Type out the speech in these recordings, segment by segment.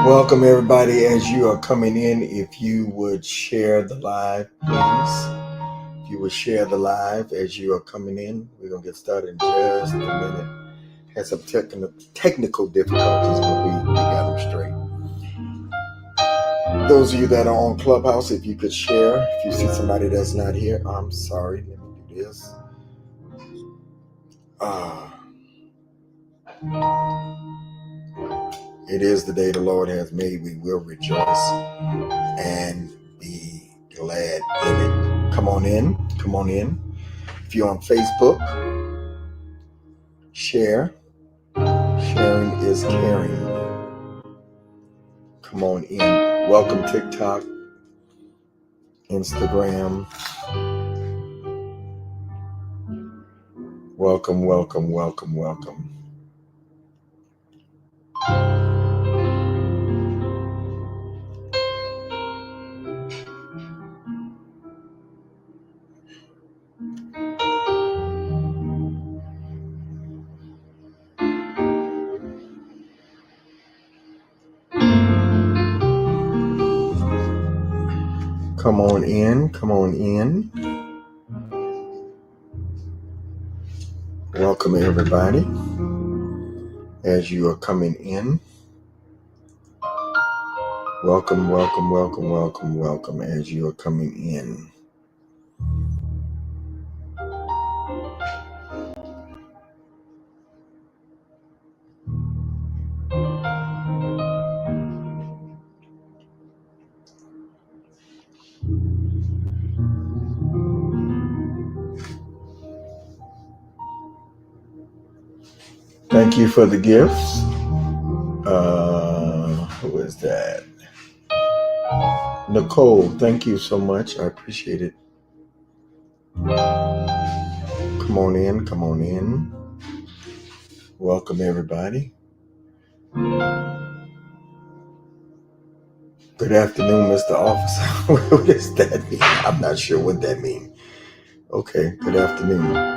Welcome, everybody. As you are coming in, if you would share the live, please. If you would share the live as you are coming in, we're going to get started in just a minute. Had some technical difficulties, but we got them straight. Those of you that are on Clubhouse, if you could share, if you see somebody that's not here, I'm sorry. Let me do this. It is the day the Lord has made. We will rejoice and be glad in it. Come on in. Come on in. If you're on Facebook, share. Sharing is caring. Come on in. Welcome, TikTok, Instagram. Welcome, welcome, welcome, welcome. Come on in. Come on in. Welcome, everybody. As you are coming in, welcome, welcome, welcome, welcome, welcome. As you are coming in. Thank you for the gifts. Who is that? Nicole, thank you so much. I appreciate it. Come on in. Come on in. Welcome, everybody. Good afternoon, Mr. Officer. What does that mean? I'm not sure what that means. Okay, good afternoon.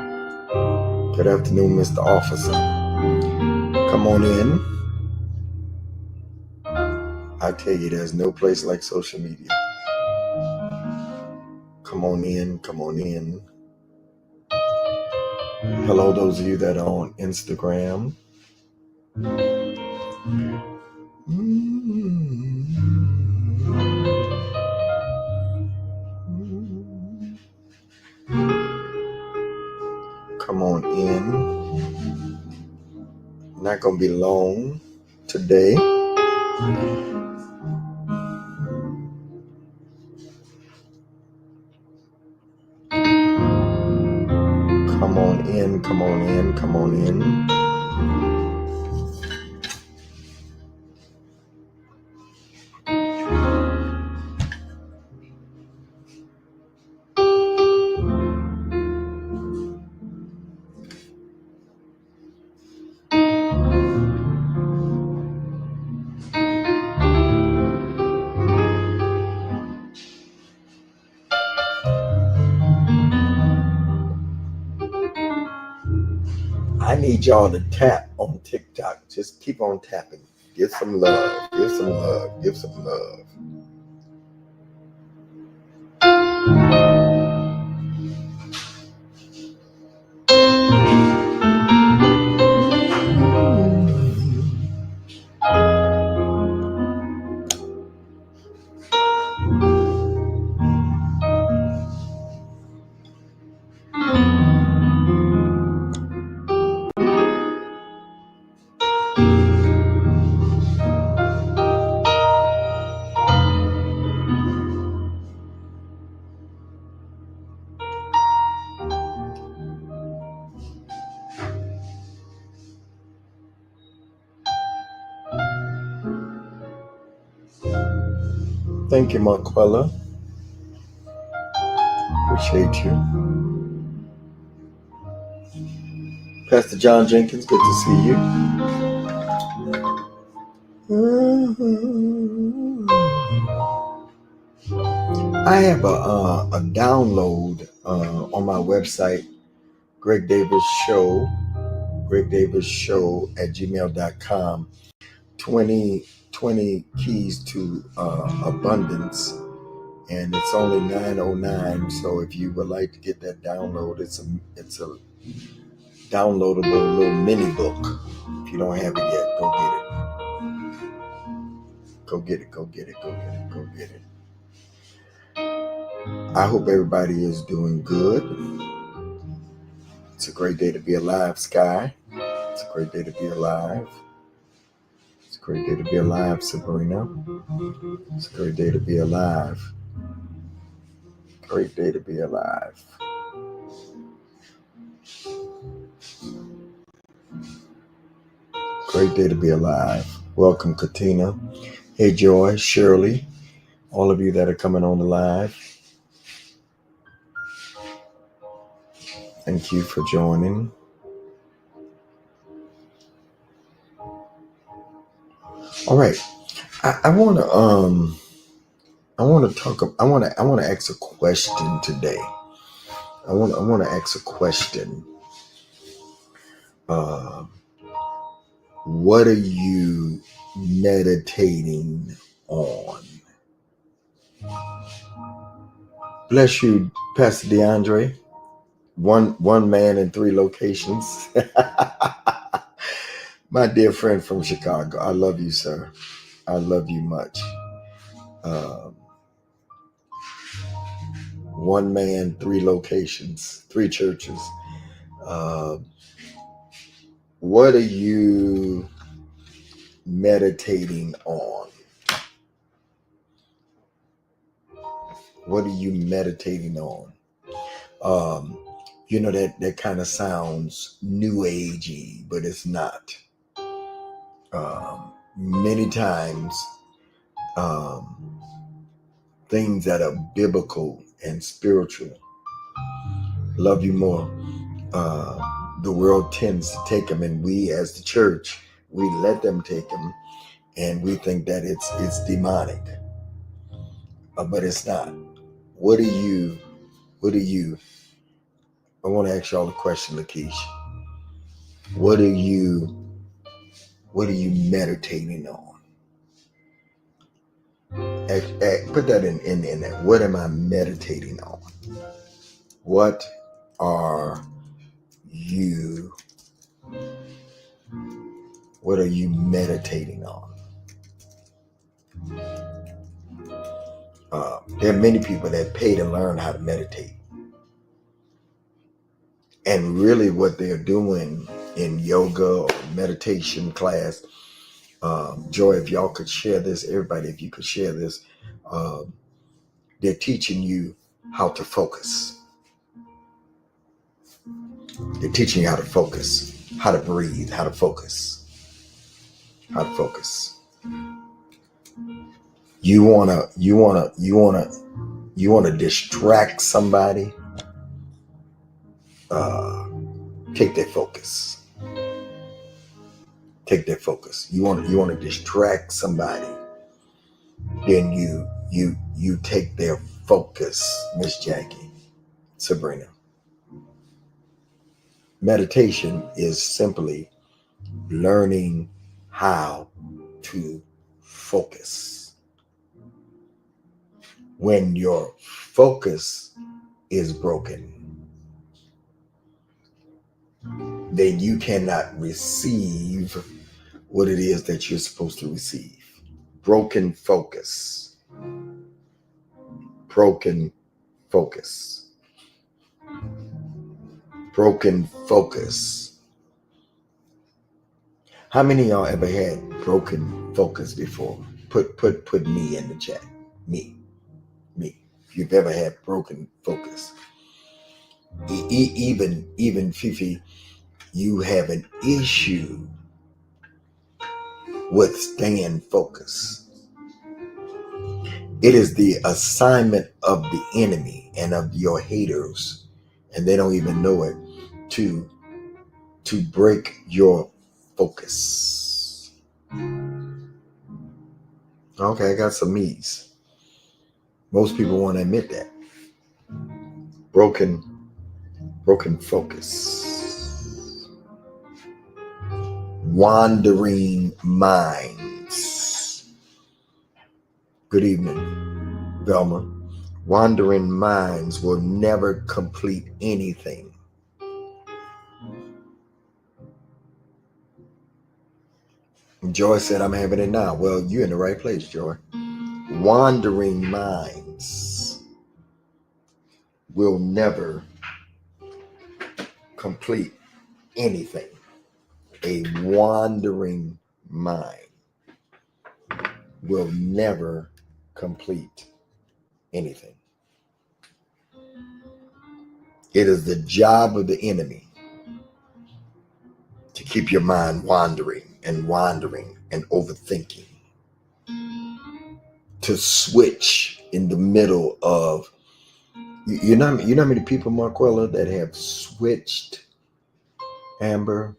Good afternoon, Mr. Officer. Come on in. I tell you, there's no place like social media. Come on in. Come on in. Hello, those of you that are on Instagram. Come on in. Not going to be long today. Come on in. Come on in. Come on in. I need y'all to tap on TikTok. Just keep on tapping. Give some love. Give some love. Give some love. Thank you, Marquella. Appreciate you. Pastor John Jenkins, good to see you. I have a download on my website, Greg Davis Show at gmail.com, 20 20 keys to abundance, and it's only $9.09. So if you would like to get that download, it's a downloadable little mini book. If you don't have it yet, go get it. Go get it. Go get it. Go get it. Go get it. I hope everybody is doing good. It's a great day to be alive, Sky. It's a great day to be alive. It's a great day to be alive, Sabrina. It's a great day to be alive. Great day to be alive. Great day to be alive. Welcome, Katina. Hey, Joy, Shirley, all of you that are coming on the live. Thank you for joining. All right. I want to ask a question today. I want to ask a question. What are you meditating on? Bless you, Pastor DeAndre. One man in 3 locations. My dear friend from Chicago. I love you, sir. I love you much. One man, 3 locations, 3 churches. What are you meditating on? What are you meditating on? That kind of sounds new agey, but it's not. Many times, things that are biblical and spiritual love you more. The world tends to take them, and we as the church, we let them take them, and we think that it's demonic, but it's not. What are you? I want to ask y'all a question, Lakeisha. What are you meditating on? Put that in there. What am I meditating on? What are you meditating on? There are many people that pay to learn how to meditate. And really what they're doing in yoga or meditation class, Joy, if y'all could share this, everybody, if you could share this, they're teaching you how to focus. They're teaching you how to focus, how to breathe, how to focus. You wanna distract somebody. Take their focus. You want to distract somebody. Then you take their focus, Miss Jackie, Sabrina. Meditation is simply learning how to focus. When your focus is broken, then you cannot receive what it is that you're supposed to receive. Broken focus. Broken focus. Broken focus. How many of y'all ever had broken focus before? Put me in the chat. Me. If you've ever had broken focus. Even Fifi, you have an issue with staying focused. It is the assignment of the enemy and of your haters, and they don't even know it, to break your focus. Okay, I got some me's. Most people want to admit that. Broken focus. Wandering minds. Good evening, Velma. Wandering minds will never complete anything. Joy said, I'm having it now. Well, you're in the right place, Joy. Wandering minds will never complete anything. A wandering mind will never complete anything. It is the job of the enemy to keep your mind wandering and overthinking, to switch in the middle of, you know how many people, Marquella, that have switched, Amber,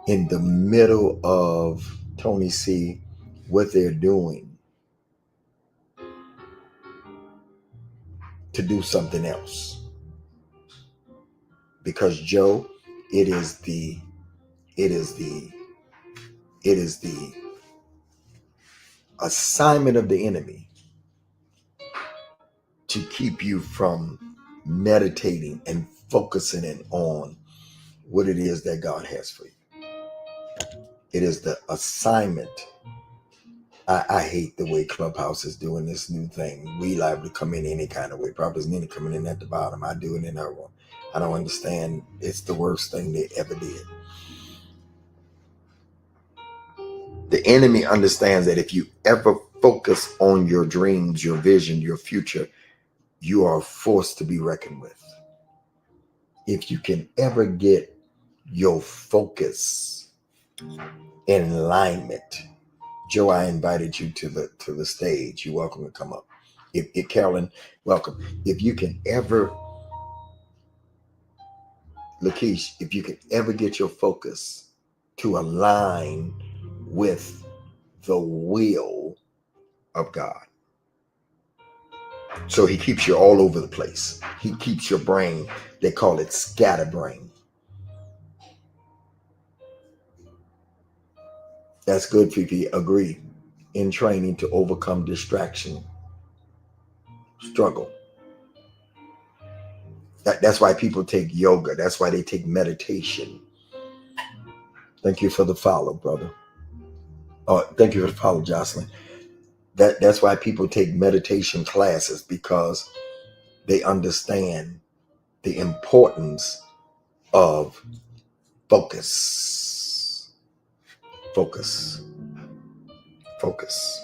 in the middle of, Tony C, what they're doing to do something else. Because Joe, it is the assignment of the enemy to keep you from meditating and focusing in on what it is that God has for you. It is the assignment. I hate the way Clubhouse is doing this new thing. We liable to come in any kind of way. Prophetess Nina coming in at the bottom. I do it in her one. I don't understand. It's the worst thing they ever did. The enemy understands that if you ever focus on your dreams, your vision, your future, you are forced to be reckoned with. If you can ever get your focus in alignment, Joe, I invited you to the stage. You're welcome to come up. If Carolyn, welcome. If you can ever, Lakeisha, if you can ever get your focus to align with the will of God. So he keeps you all over the place. He keeps your brain, they call it scatterbrain. That's good, Fifi. Agree. In training to overcome distraction, struggle. That's why people take yoga. That's why they take meditation. Thank you for the follow, brother. Oh, thank you for the follow, Jocelyn. That's why people take meditation classes, because they understand the importance of focus. Focus. Focus.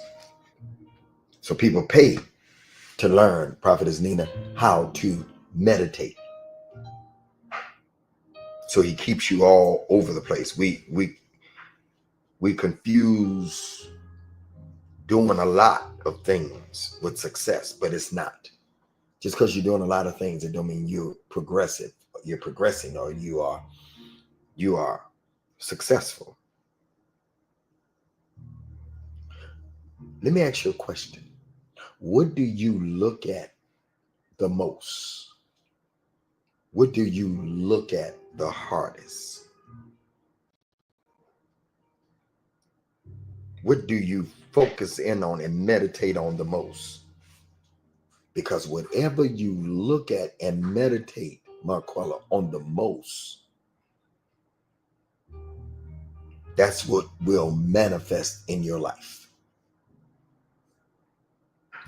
So people pay to learn, Prophetess Nina, how to meditate. So he keeps you all over the place. We confuse doing a lot of things with success, but it's not. Just because you're doing a lot of things, it don't mean you're progressive. You're progressing, or you are successful. Let me ask you a question. What do you look at the most? What do you look at the hardest? What do you focus in on and meditate on the most? Because whatever you look at and meditate, Marquella, on the most, that's what will manifest in your life.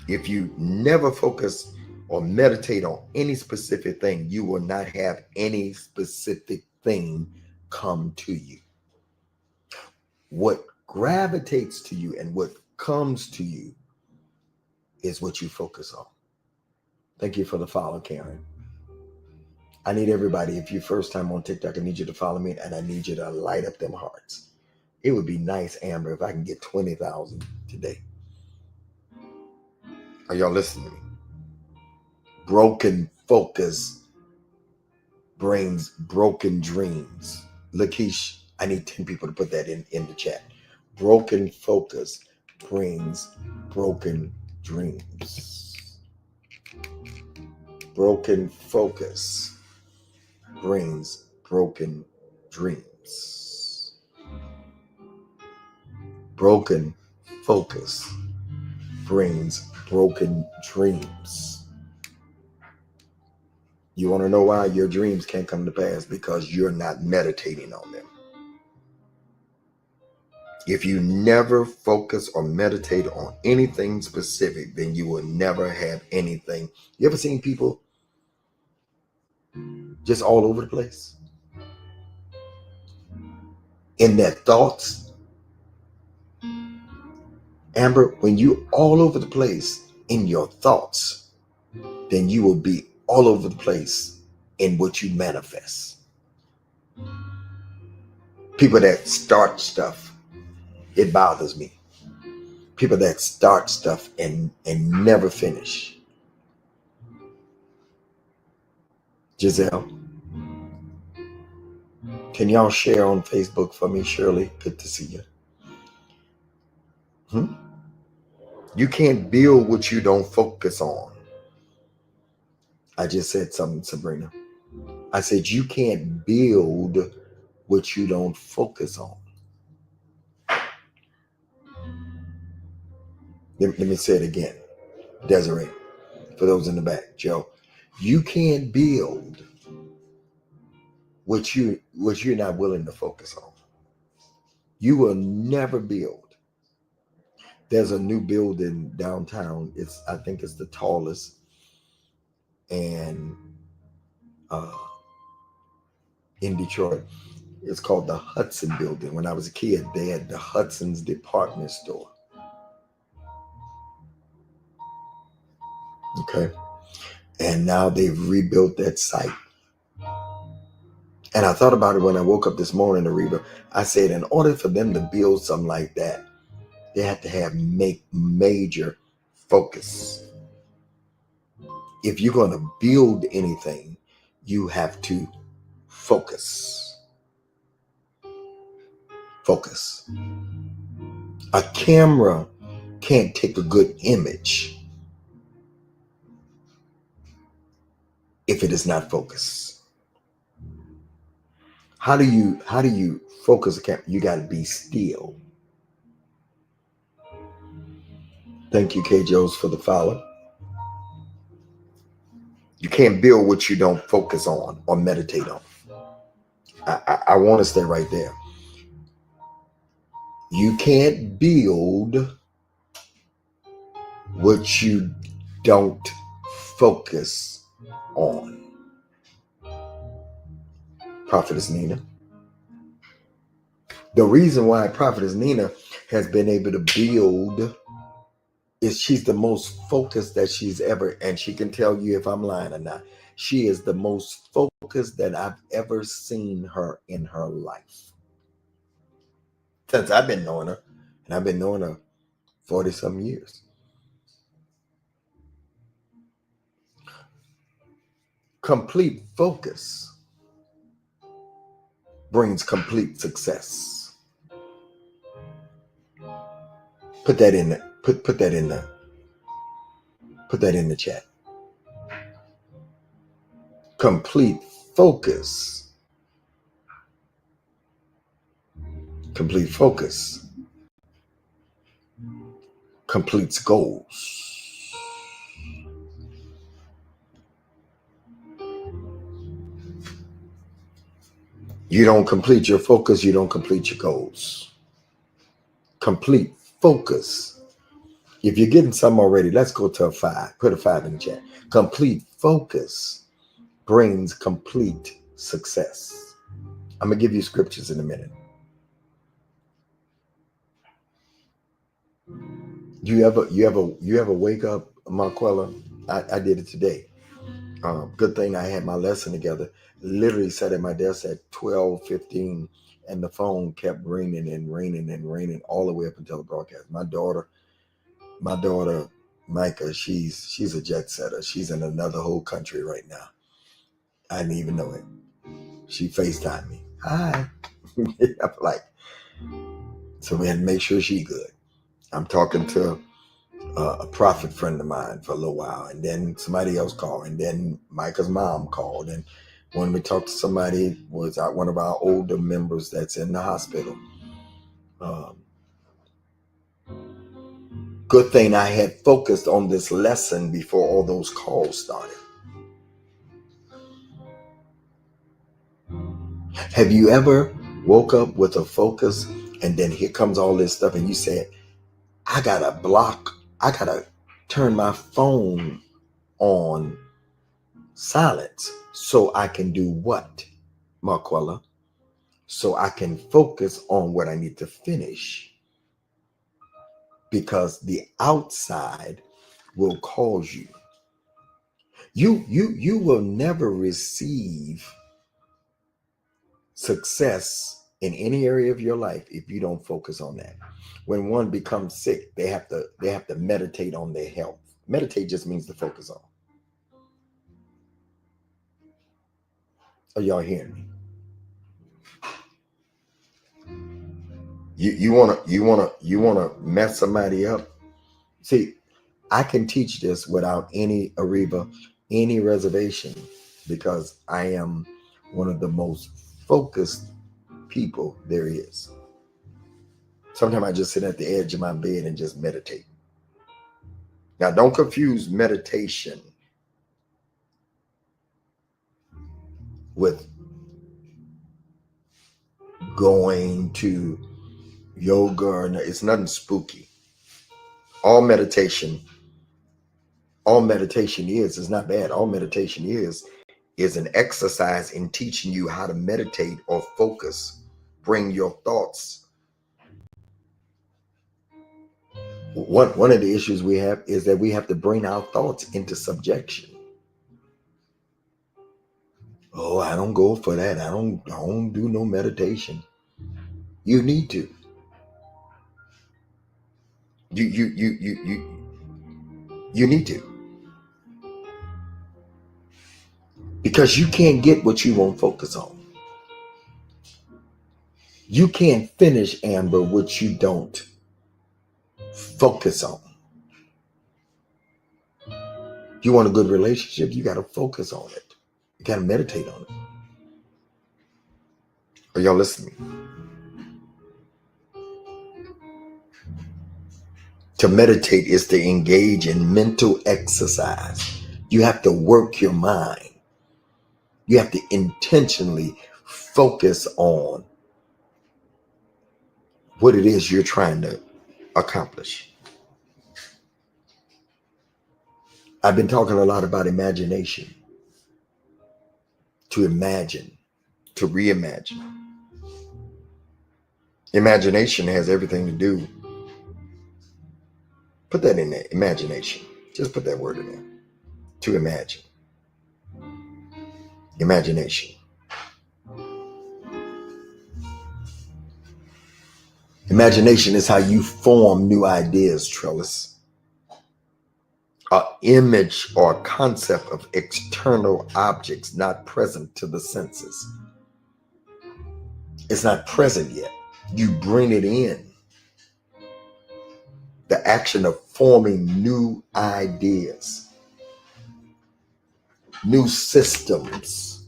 If you never focus or meditate on any specific thing, you will not have any specific thing come to you. What gravitates to you and what comes to you is what you focus on. Thank you for the follow, Karen. I need everybody, if you're first time on TikTok, I need you to follow me, and I need you to light up them hearts. It would be nice, Amber, if I can get 20,000 today. Are y'all listening to me? Broken focus brings broken dreams. Lakeisha, I need 10 people to put that in the chat. Broken focus brings broken dreams. Broken focus brings broken dreams. Broken focus brings broken dreams. You want to know why? Your dreams can't come to pass because you're not meditating on them. If you never focus or meditate on anything specific, then you will never have anything. You ever seen people just all over the place in their thoughts? Amber, when you all over the place in your thoughts, then you will be all over the place in what you manifest. People that start stuff, it bothers me. People that start stuff and never finish. Giselle, can y'all share on Facebook for me? Shirley, good to see you. You can't build what you don't focus on. I just said something, Sabrina. I said you can't build what you don't focus on. Let me say it again. Desiree, for those in the back, Joe, you can't build what you're not willing to focus on. You will never build. There's a new building downtown. I think it's the tallest, and in Detroit, it's called the Hudson Building. When I was a kid, they had the Hudson's department store. Okay. And now they've rebuilt that site. And I thought about it when I woke up this morning, Ariba. I said, in order for them to build something like that, they have to have major focus. If you're going to build anything, you have to focus. Focus. A camera can't take a good image if it is not focused. How do you focus a camera? You got to be still. Thank you, K. Joes, for the follow. You can't build what you don't focus on or meditate on. I want to stay right there. You can't build what you don't focus on. Prophetess Nina. The reason why Prophetess Nina has been able to build is she's the most focused that she's ever, and she can tell you if I'm lying or not. She is the most focused that I've ever seen her in her life. Since I've been knowing her, and I've been knowing her 40-some years. Complete focus brings complete success. Put that in there. Put that in there. Put that in the chat. Complete focus. Complete focus completes goals. You don't complete your focus, you don't complete your goals. Complete focus. If you're getting some already, let's go to a 5. Put a 5 in the chat. Complete focus brings complete success. I'm gonna give you scriptures in a minute. You ever wake up, Marquella? I did it today. Good thing I had my lesson together. Literally sat at my desk at 12:15, and the phone kept ringing and ringing and ringing all the way up until the broadcast. My daughter, Micah, she's a jet setter. She's in another whole country right now. I didn't even know it. She FaceTimed me. Hi. I'm like, so we had to make sure she good. I'm talking to a prophet friend of mine for a little while, and then somebody else called, and then Micah's mom called, and when we talked to somebody, was one of our older members that's in the hospital. Good thing I had focused on this lesson before all those calls started. Have you ever woke up with a focus and then here comes all this stuff and you said, I gotta turn my phone on silence so I can do what, Marquella? So I can focus on what I need to finish. Because the outside will cause you. You will never receive success in any area of your life if you don't focus on that. When one becomes sick, they have to meditate on their health. Meditate just means to focus on. Are y'all hearing me? You wanna mess somebody up? See, I can teach this without any any reservation, because I am one of the most focused people there is. Sometimes I just sit at the edge of my bed and just meditate. Now, don't confuse meditation with going to yoga, or it's nothing spooky. All meditation is not bad. All meditation is an exercise in teaching you how to meditate or focus, bring your thoughts. One of the issues we have is that we have to bring our thoughts into subjection. Oh, I don't go for that. I don't do no meditation. You need to. You need to. Because you can't get what you won't focus on. You can't finish, Amber, what you don't focus on. You want a good relationship, you got to focus on it. You got to meditate on it. Are y'all listening? To meditate is to engage in mental exercise. You have to work your mind. You have to intentionally focus on what it is you're trying to accomplish. I've been talking a lot about imagination. To imagine, to reimagine. Imagination has everything to do. Put that in there, imagination. Just put that word in there. To imagine. Imagination. Imagination is how you form new ideas, Trellis. An image or concept of external objects not present to the senses. It's not present yet. You bring it in. The action of forming new ideas, new systems.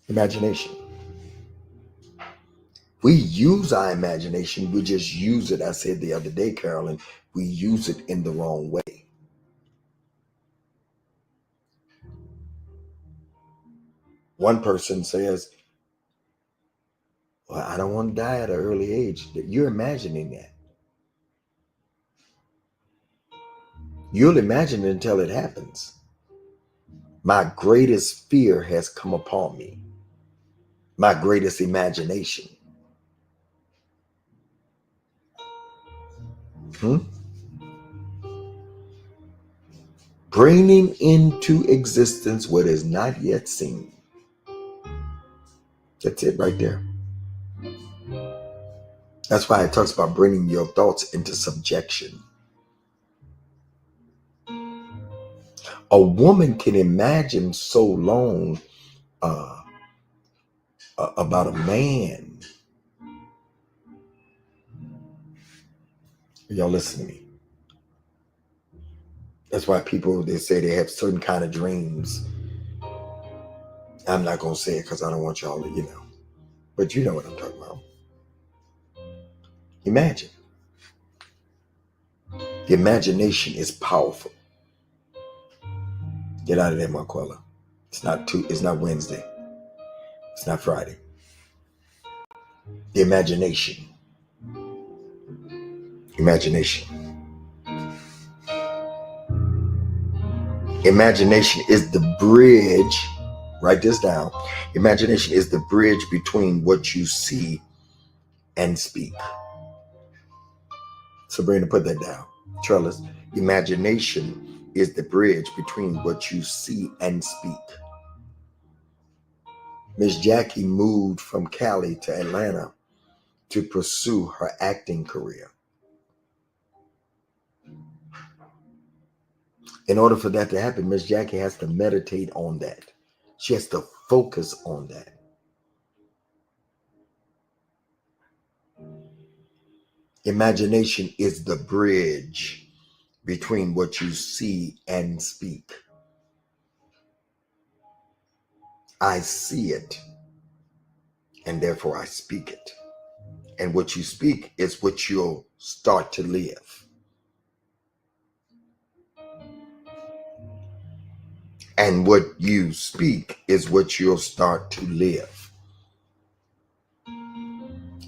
Imagination. We use our imagination. We just use it. I said the other day, Carolyn, we use it in the wrong way. One person says, well, I don't want to die at an early age. You're imagining that. You'll imagine it until it happens. My greatest fear has come upon me. My greatest imagination. Bringing into existence what is not yet seen. That's it right there. That's why it talks about bringing your thoughts into subjection. A woman can imagine so long about a man. Y'all listen to me. That's why people, they say they have certain kind of dreams. I'm not going to say it because I don't want y'all to, but you know what I'm talking about. Imagine. The imagination is powerful. Get out of there, Marquella. It's not Wednesday. It's not Friday. The imagination. Imagination. Imagination is the bridge. Write this down. Imagination is the bridge between what you see and speak. Sabrina, put that down. Trellis. Imagination is the bridge between what you see and speak. Miss Jackie moved from Cali to Atlanta to pursue her acting career. In order for that to happen, Miss Jackie has to meditate on that. She has to focus on that. Imagination is the bridge between what you see and speak. I see it, and therefore I speak it. And what you speak is what you'll start to live. And what you speak is what you'll start to live.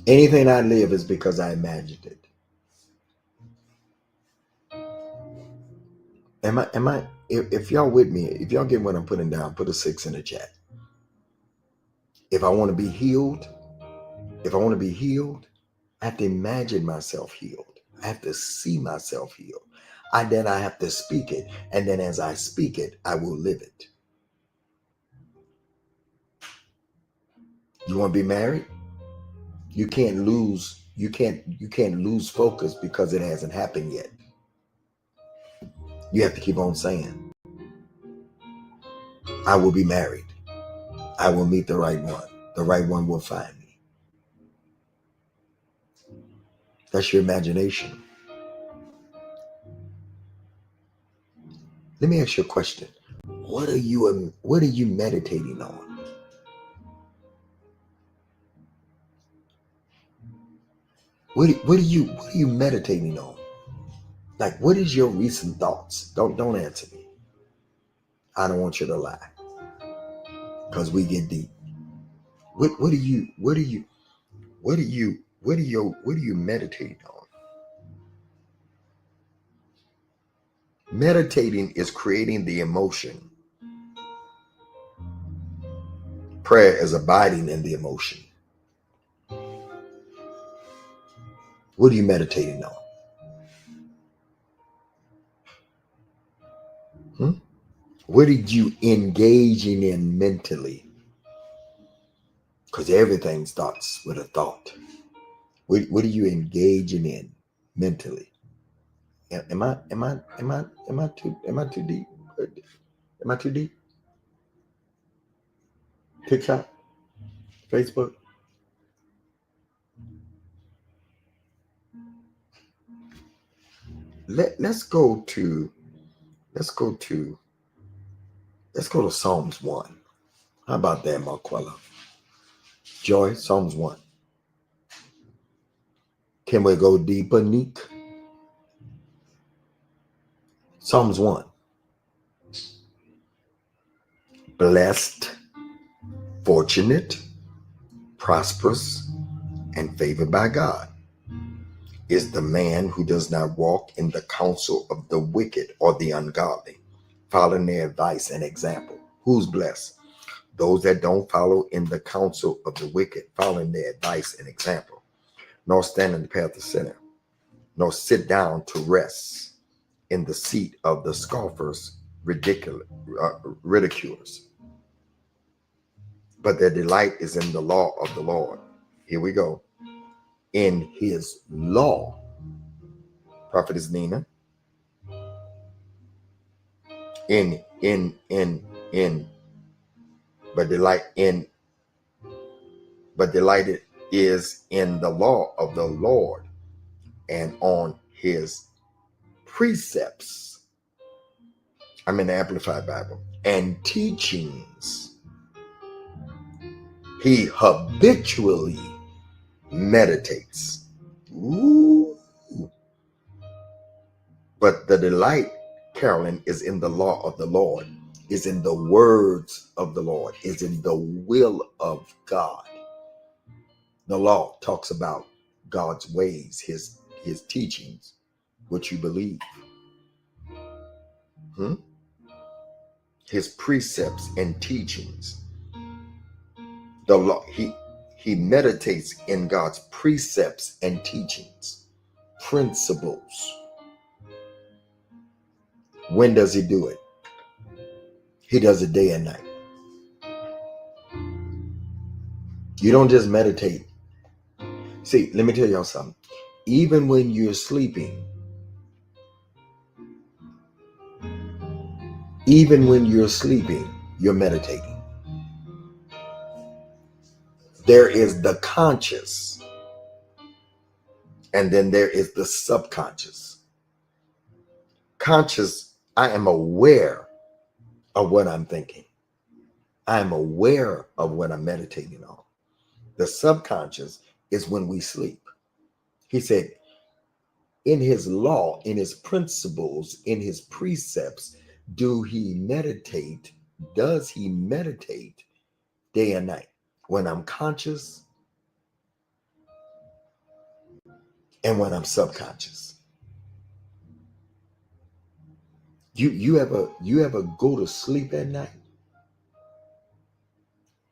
Anything I live is because I imagined it. If y'all with me, if y'all get what I'm putting down, put a 6 in the chat. If I want to be healed, I have to imagine myself healed. I have to see myself healed. Then I have to speak it. And then as I speak it, I will live it. You want to be married? You can't lose focus because it hasn't happened yet. You have to keep on saying, I will be married. I will meet the right one. The right one will find me. That's your imagination. Let me ask you a question. What are you meditating on? What are you meditating on? Like, what is your recent thoughts? Don't answer me. I don't want you to lie, because we get deep. What are you meditating on? Meditating is creating the emotion. Prayer is abiding in the emotion. What are you meditating on? What are you engaging in mentally? Because everything starts with a thought. What are you engaging in mentally? Am I too deep? Am I too deep? TikTok, Facebook. Let's go to Psalms 1. How about that, Marquella? Joy, Psalms 1. Can we go deeper, Neek? Psalms 1. Blessed, fortunate, prosperous, and favored by God is the man who does not walk in the counsel of the wicked or the ungodly, following their advice and example. Who's blessed? Those that don't follow in the counsel of the wicked, following their advice and example, nor stand in the path of sinner, nor sit down to rest in the seat of the scoffers, ridiculers. But their delight is in the law of the Lord. Here we go. In his law. Prophetess Nina. But delighted is in the law of the Lord, and on his precepts. I'm in the Amplified Bible. And teachings. He habitually meditates. Ooh. But the delight, Carolyn, is in the law of the Lord, is in the words of the Lord, is in the will of God. The law talks about God's ways, his teachings, what you believe. His precepts and teachings. The law, he meditates in God's precepts and teachings, principles. When does he do it? He does it day and night. You don't just meditate. See, let me tell y'all something. Even when you're sleeping, you're meditating. There is the conscious, and then there is the subconscious. Conscious, I am aware of what I'm thinking. I am aware of what I'm meditating on. The subconscious is when we sleep. He said, in his law, in his principles, in his precepts, does he meditate day and night? When I'm conscious and when I'm subconscious. You ever go to sleep at night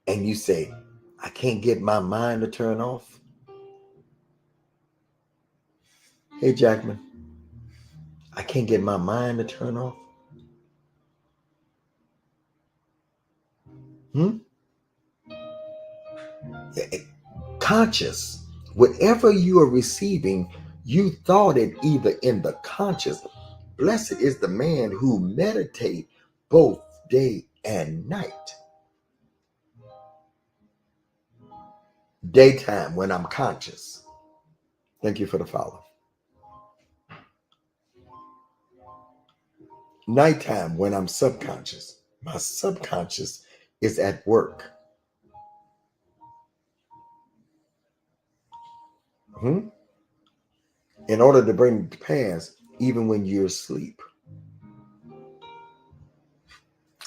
and you say, I can't get my mind to turn off? Hey, Jackman, I can't get my mind to turn off. Conscious, whatever you are receiving, you thought it either in the conscious. Blessed is the man who meditate both day and night. Daytime when I'm conscious. Thank you for the follow. Nighttime when I'm subconscious. My subconscious is at work. In order to bring it to pass, even when you're asleep.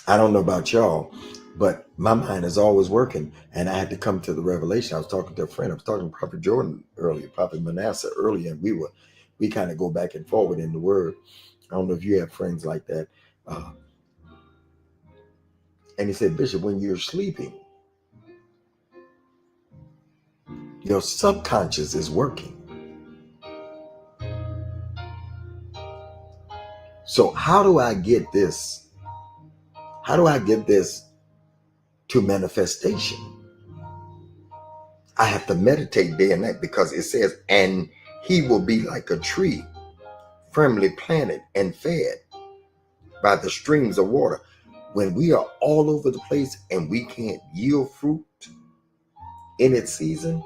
I don't know about y'all, but my mind is always working, and I had to come to the revelation. I was talking to a friend. I was talking to Prophet Jordan earlier, Prophet Manasseh earlier, and we kind of go back and forward in the word. I don't know if you have friends like that. And he said, Bishop, when you're sleeping, your subconscious is working. So how do I get this? How do I get this to manifestation? I have to meditate day and night, because it says, and he will be like a tree firmly planted and fed by the streams of water. When we are all over the place and we can't yield fruit in its season,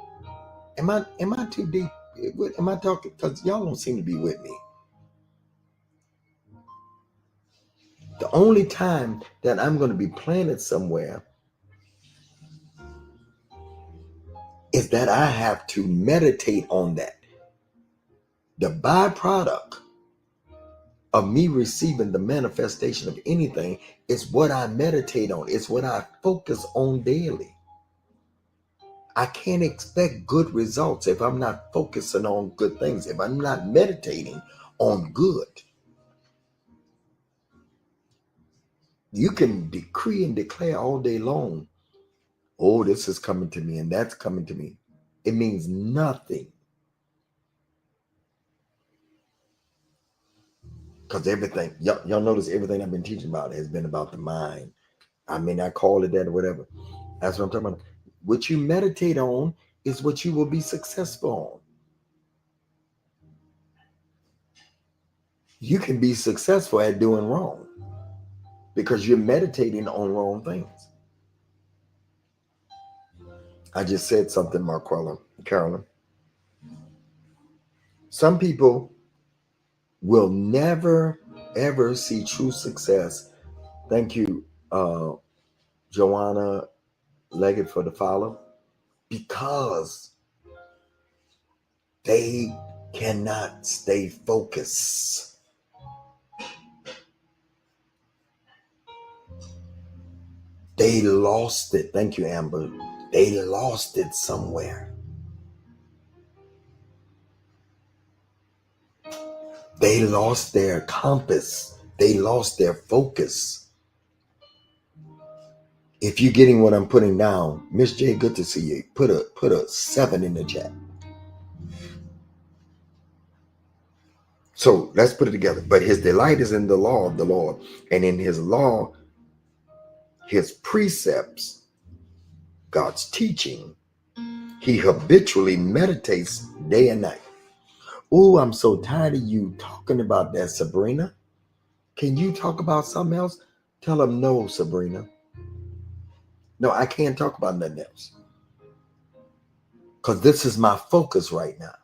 am I too deep? Am I talking? Because y'all don't seem to be with me. The only time that I'm going to be planted somewhere is that I have to meditate on that. The byproduct of me receiving the manifestation of anything is what I meditate on. It's what I focus on daily. I can't expect good results if I'm not focusing on good things, if I'm not meditating on good. You can decree and declare all day long, oh, this is coming to me and that's coming to me. It means nothing. Because everything, y'all notice everything I've been teaching about has been about the mind. I mean, I call it that or whatever. That's what I'm talking about. What you meditate on is what you will be successful on. You can be successful at doing wrong because you're meditating on wrong things. I just said something, Marquella, Carolyn. Some people will never, ever see true success. Thank you, Joanna Leggett, for the follow. Because they cannot stay focused. They lost it. Thank you, Amber. They lost it somewhere. They lost their compass. They lost their focus. If you're getting what I'm putting down, Miss J, good to see you. Put a 7 in the chat. So let's put it together. But his delight is in the law of the Lord, and in his law, his precepts, God's teaching, he habitually meditates day and night. Oh, I'm so tired of you talking about that, Sabrina. Can you talk about something else? Tell him no, Sabrina. No, I can't talk about nothing else. Because this is my focus right now.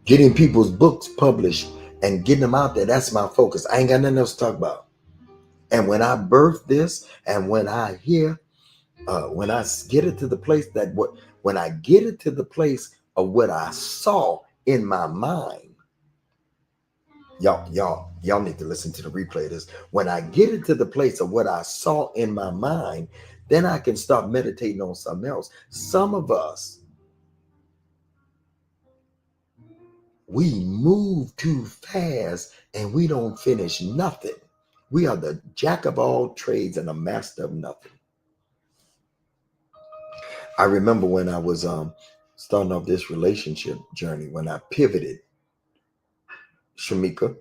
Getting people's books published and getting them out there, that's my focus. I ain't got nothing else to talk about. And when I birth this, and when I hear, when I get it to the place that when I get it to the place of what I saw in my mind, y'all need to listen to the replay of this. When I get it to the place of what I saw in my mind, then I can start meditating on something else. Some of us, we move too fast and we don't finish nothing. We are the jack of all trades and a master of nothing. I remember when I was starting off this relationship journey, when I pivoted, Shamika,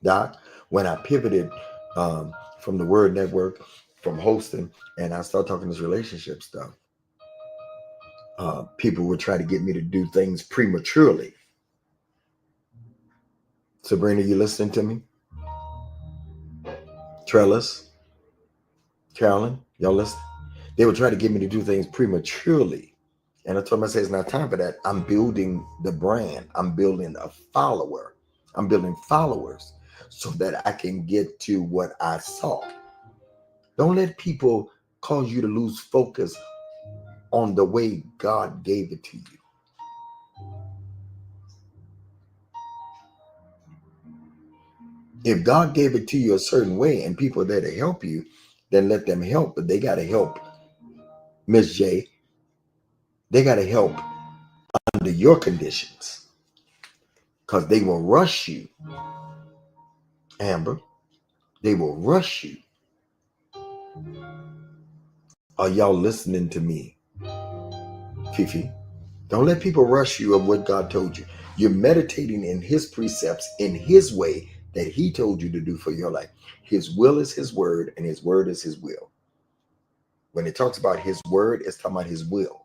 Doc, when I pivoted from the Word Network, from hosting, and I started talking this relationship stuff. People would try to get me to do things prematurely. Sabrina, you listening to me? Trellis, Carolyn, y'all listen? They would try to get me to do things prematurely. And I told them, I said, it's not time for that. I'm building the brand. I'm building a follower. I'm building followers so that I can get to what I saw. Don't let people cause you to lose focus on the way God gave it to you. If God gave it to you a certain way and people are there to help you, then let them help. But they got to help, Miss J. They got to help under your conditions, because they will rush you, Amber. They will rush you. Are y'all listening to me? Fifi, don't let people rush you of what God told you. You're meditating in his precepts, in his way that he told you to do for your life. His will is his word, and his word is his will. When it talks about his word, it's talking about his will.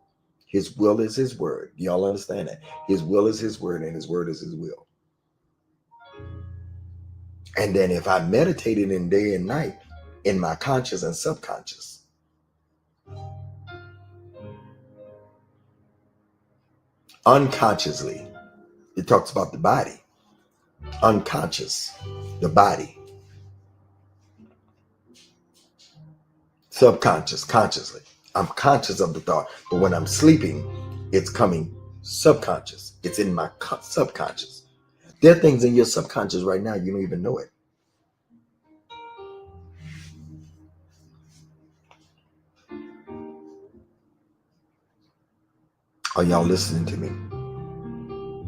His will is his word. Do y'all understand that? His will is his word, and his word is his will. And then if I meditated in day and night in my conscious and subconscious, unconsciously, it talks about the body. Unconscious, the body. Subconscious, consciously. I'm conscious of the thought, but when I'm sleeping, it's coming subconscious. It's in my subconscious. There are things in your subconscious right now, you don't even know it. Are y'all listening to me?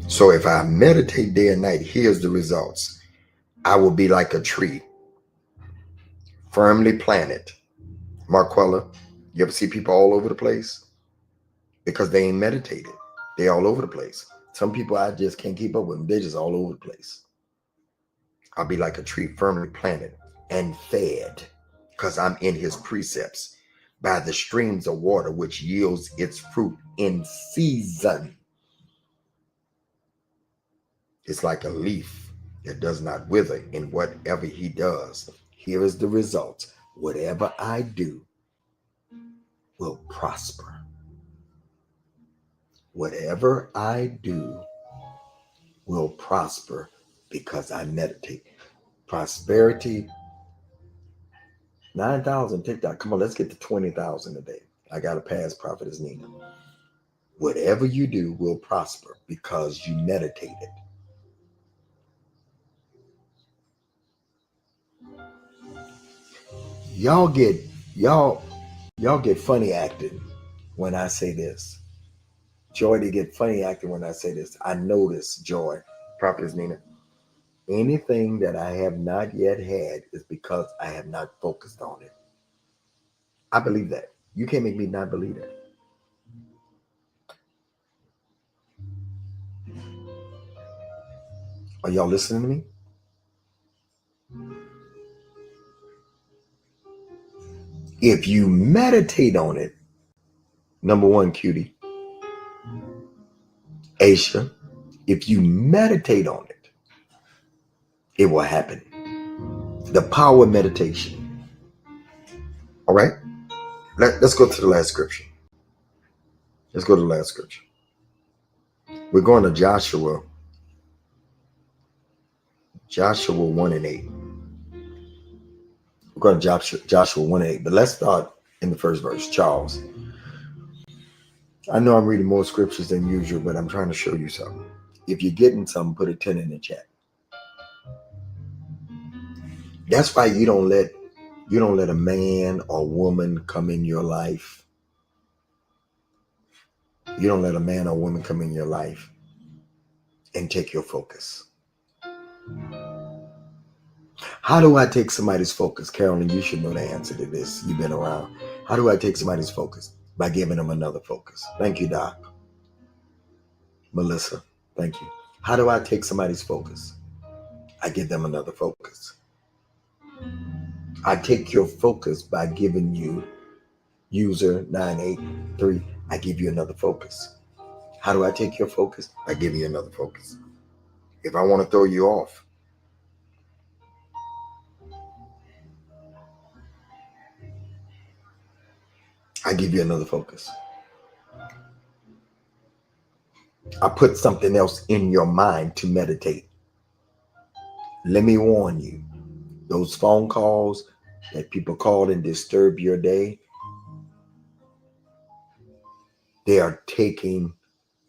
So if I meditate day and night, here's the results. I will be like a tree, firmly planted. Marquella, you ever see people all over the place? Because they ain't meditated. They all over the place. Some people, I just can't keep up with them. They're just all over the place. I'll be like a tree firmly planted and fed, because I'm in his precepts, by the streams of water which yields its fruit in season. It's like a leaf that does not wither in whatever he does. Here is the result. Whatever I do will prosper. Whatever I do will prosper because I meditate. Prosperity, 9,000 TikTok. Come on, let's get to 20,000 a day. I got to pass Prophetess Nina. Whatever you do will prosper because you meditated. Y'all get y'all y'all get funny acting when I say this. Joy, they get funny acting when I say this. I know this, Joy, Prophetess Nina. Anything that I have not yet had is because I have not focused on it. I believe that. You can't make me not believe that. Are y'all listening to me? If you meditate on it, number one, cutie, Aisha, if you meditate on it, it will happen. The power of meditation. All right? Let's go to the last scripture. Let's go to the last scripture. We're going to Joshua 1 and 8. We're going to Joshua 1 and 8. But let's start in the first verse. Charles. I know I'm reading more scriptures than usual, but I'm trying to show you something. If you're getting something, put a 10 in the chat. That's why you don't let a man or woman come in your life. You don't let a man or woman come in your life and take your focus. How do I take somebody's focus? Carolyn, you should know the answer to this. You've been around. How do I take somebody's focus? By giving them another focus. Thank you, Doc. Melissa, thank you. How do I take somebody's focus? I give them another focus. I take your focus by giving you user 983. I give you another focus. How do I take your focus? I give you another focus. If I want to throw you off, I give you another focus. I put something else in your mind to meditate. Let me warn you, those phone calls that people call and disturb your day, they are taking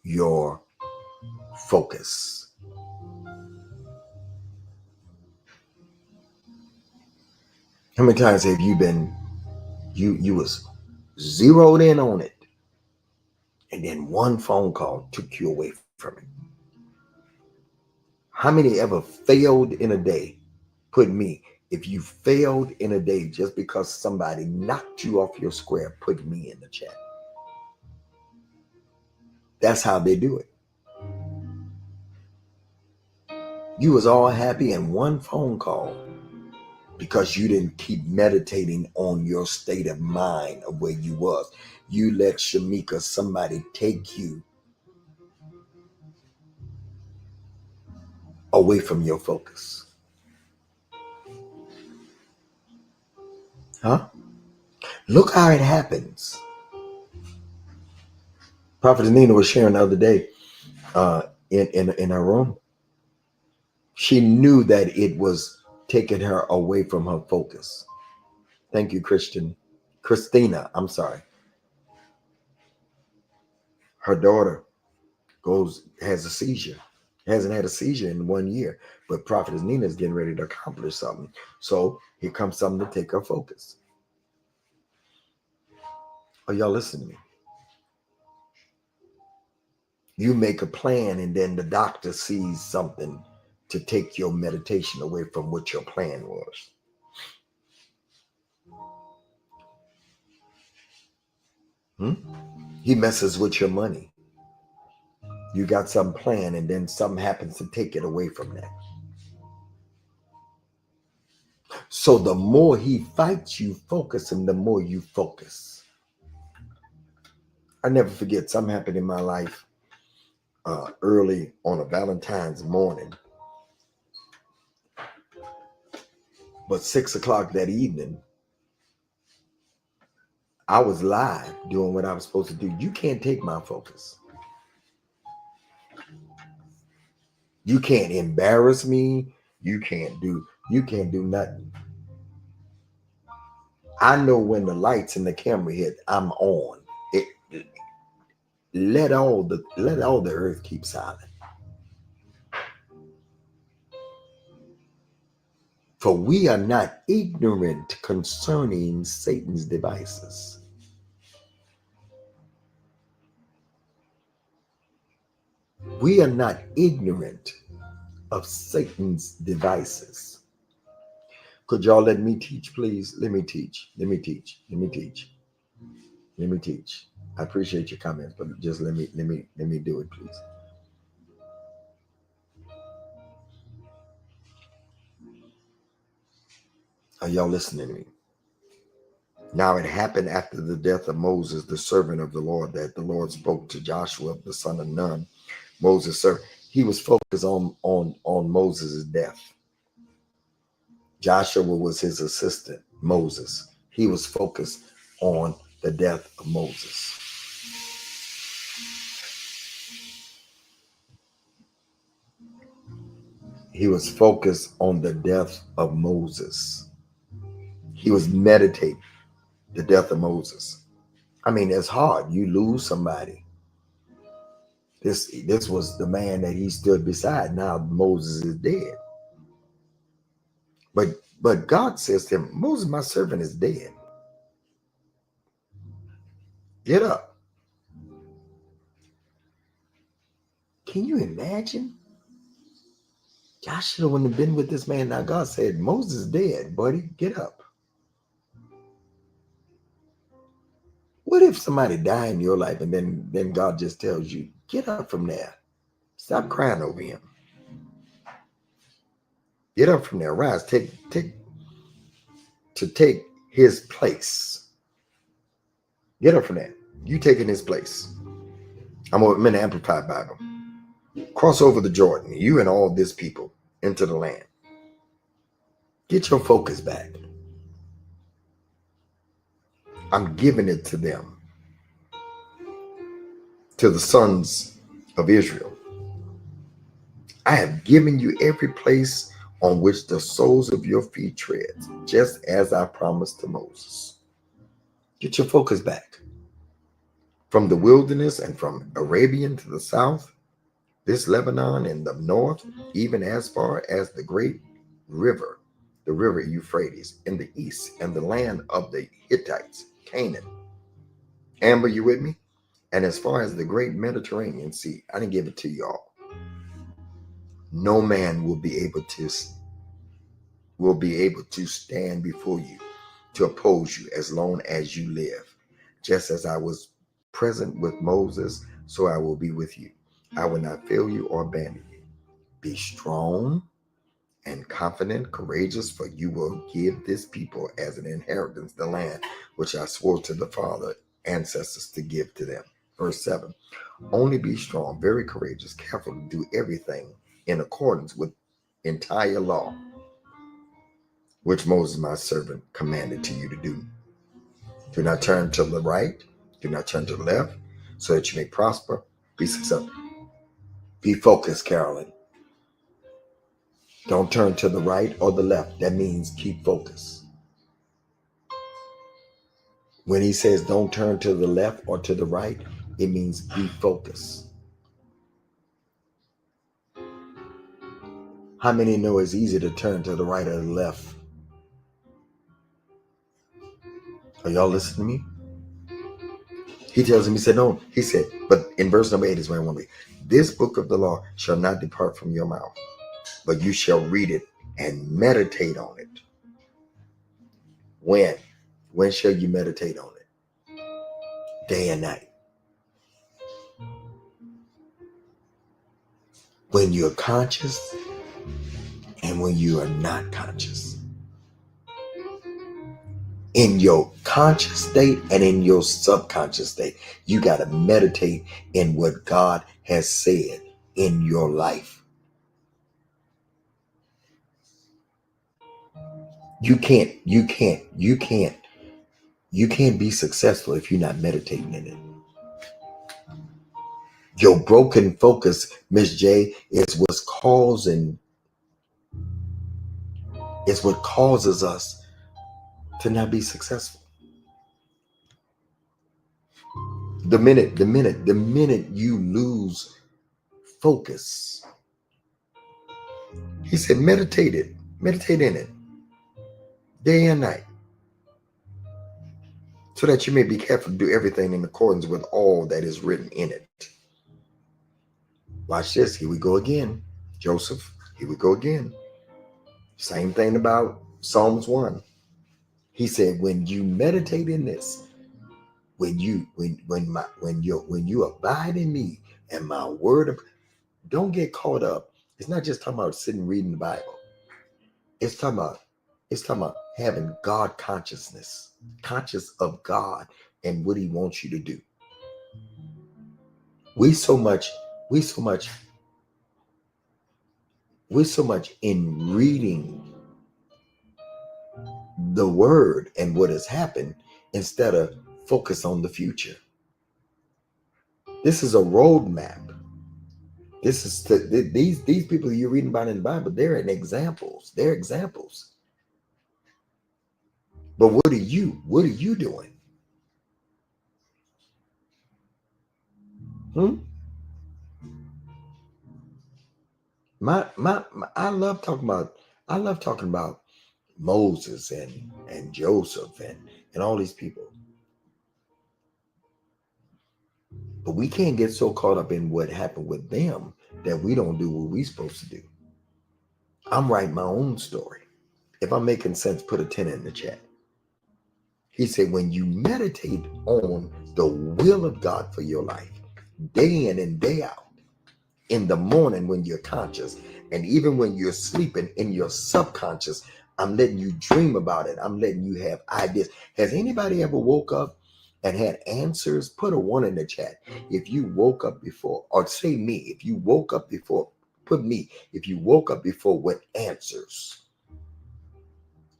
your focus. How many times have you been, you was zeroed in on it, and then one phone call took you away from it? How many ever failed in a day? Put me. If you failed in a day just because somebody knocked you off your square, put me in the chat. That's how they do it. You was all happy in one phone call because you didn't keep meditating on your state of mind of where you was. You let Shamika, somebody, take you away from your focus. Huh? Look how it happens. Prophet Nina was sharing the other day in her room. She knew that it was taking her away from her focus. Thank you, Christina, I'm sorry. Her daughter has a seizure. Hasn't had a seizure in 1 year, but Prophetess Nina is getting ready to accomplish something. So here comes something to take her focus. Are y'all listening to me? You make a plan and then the doctor sees something to take your meditation away from what your plan was. He messes with your money. You got some plan and then something happens to take it away from that. So the more he fights you focusing, the more you focus. I never forget, something happened in my life early on a Valentine's morning. But 6 o'clock that evening, I was live doing what I was supposed to do. You can't take my focus. You can't embarrass me. You can't do nothing. I know when the lights and the camera hit, I'm on. Let all the earth keep silent. For we are not ignorant concerning Satan's devices. We are not ignorant of Satan's devices. Could y'all let me teach, please? Let me teach. I appreciate your comments, but just let me do it, please. Are y'all listening to me? Now it happened after the death of Moses, the servant of the Lord, that the Lord spoke to Joshua, the son of Nun, Moses' servant. He was focused on Moses' death. Joshua was his assistant, Moses. He was focused on the death of Moses. He was focused on the death of Moses. He was meditating the death of Moses. I mean, it's hard. You lose somebody. This was the man that he stood beside. Now Moses is dead. But God says to him, Moses, my servant, is dead. Get up. Can you imagine? Joshua wouldn't have been with this man. Now God said, Moses is dead, buddy. Get up. What if somebody died in your life and then God just tells you, get up from there. Stop crying over him. Get up from there. Rise. Take his place. Get up from there. You taking his place. I'm in the Amplified Bible. Cross over the Jordan, you and all this people, into the land. Get your focus back. I'm giving it to them, to the sons of Israel. I have given you every place on which the soles of your feet tread, just as I promised to Moses. Get your focus back. From the wilderness and from Arabian to the south, this Lebanon in the north, even as far as the great river, the river Euphrates in the east, and the land of the Hittites, Canaan. Amber, you with me? And as far as the great Mediterranean Sea, I didn't give it to y'all. No man will be able to stand before you to oppose you as long as you live. Just as I was present with Moses, so I will be with you. I will not fail you or abandon you. Be strong and confident, courageous, for you will give this people as an inheritance the land which I swore to the father ancestors to give to them. Verse 7. Only be strong, very courageous, careful to do everything in accordance with entire law, which Moses, my servant, commanded to you to do. Do not turn to the right, do not turn to the left, so that you may prosper, be successful. Be focused, Carolyn. Don't turn to the right or the left. That means keep focused. When he says don't turn to the left or to the right, it means be focused. How many know it's easy to turn to the right or the left? Are y'all listening to me? He tells him, he said, no, he said, but in verse number 8 is where I want to be. This book of the law shall not depart from your mouth, but you shall read it and meditate on it. When? When shall you meditate on it? Day and night. When you're conscious and when you are not conscious. In your conscious state and in your subconscious state, you got to meditate in what God has said in your life. You can't be successful if you're not meditating in it. Your broken focus, Miss J, is what causes us to not be successful. The minute you lose focus, he said, meditate in it. day and night, so that you may be careful to do everything in accordance with all that is written in it. Watch this. Here we go again. Joseph, here we go again. Same thing about Psalms 1. He said, when you meditate in this, when you abide in me and my word of, don't get caught up. It's not just talking about sitting reading the Bible. It's talking about having God consciousness, conscious of God and what he wants you to do. We're so much in reading the word and what has happened instead of focus on the future. This is a roadmap. This is these people you're reading about in the Bible. They're examples. They're examples. But what are you doing? I love talking about Moses and Joseph and all these people. But we can't get so caught up in what happened with them that we don't do what we're supposed to do. I'm writing my own story. If I'm making sense, put a 10 in the chat. He said, when you meditate on the will of God for your life, day in and day out, in the morning when you're conscious, and even when you're sleeping in your subconscious, I'm letting you dream about it. I'm letting you have ideas. Has anybody ever woke up and had answers? Put a 1 in the chat. If you woke up before, or say me, if you woke up before, put me. If you woke up before with answers.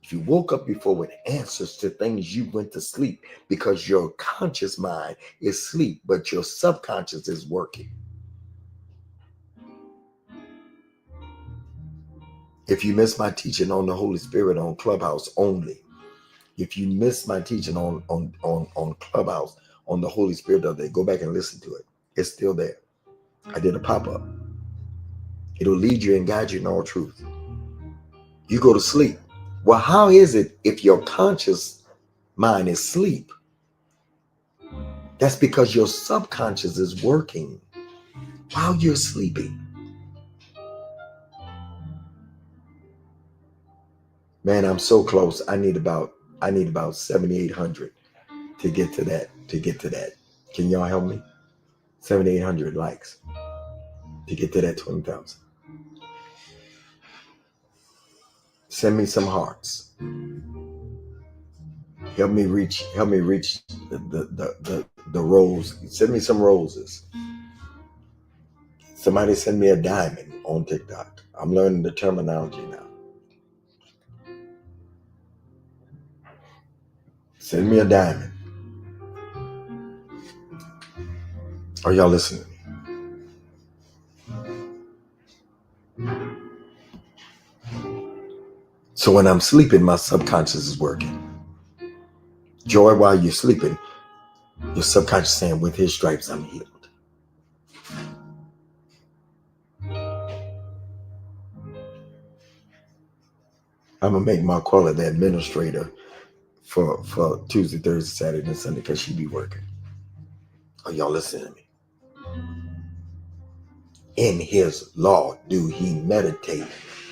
If you woke up before with answers to things you went to sleep, because your conscious mind is asleep, but your subconscious is working. If you miss my teaching on the Holy Spirit on Clubhouse only, if you miss my teaching on Clubhouse on the Holy Spirit of the day, go back and listen to it. It's still there. I did a pop-up. It'll lead you and guide you in all truth. You go to sleep. Well, how is it if your conscious mind is asleep? That's because your subconscious is working while you're sleeping. Man, I'm so close. I need about 7,800 to get to that. Can y'all help me? 7,800 likes to get to that 20,000. Send me some hearts. Help me reach the rose. Send me some roses. Somebody send me a diamond on TikTok. I'm learning the terminology now. Send me a diamond. Are y'all listening? So when I'm sleeping, my subconscious is working. Joy, while you're sleeping, your subconscious saying, with his stripes, I'm healed. I'm going to make Marquella the administrator for Tuesday, Thursday, Saturday, and Sunday because she be working. Are y'all listening to me? In his law do he meditate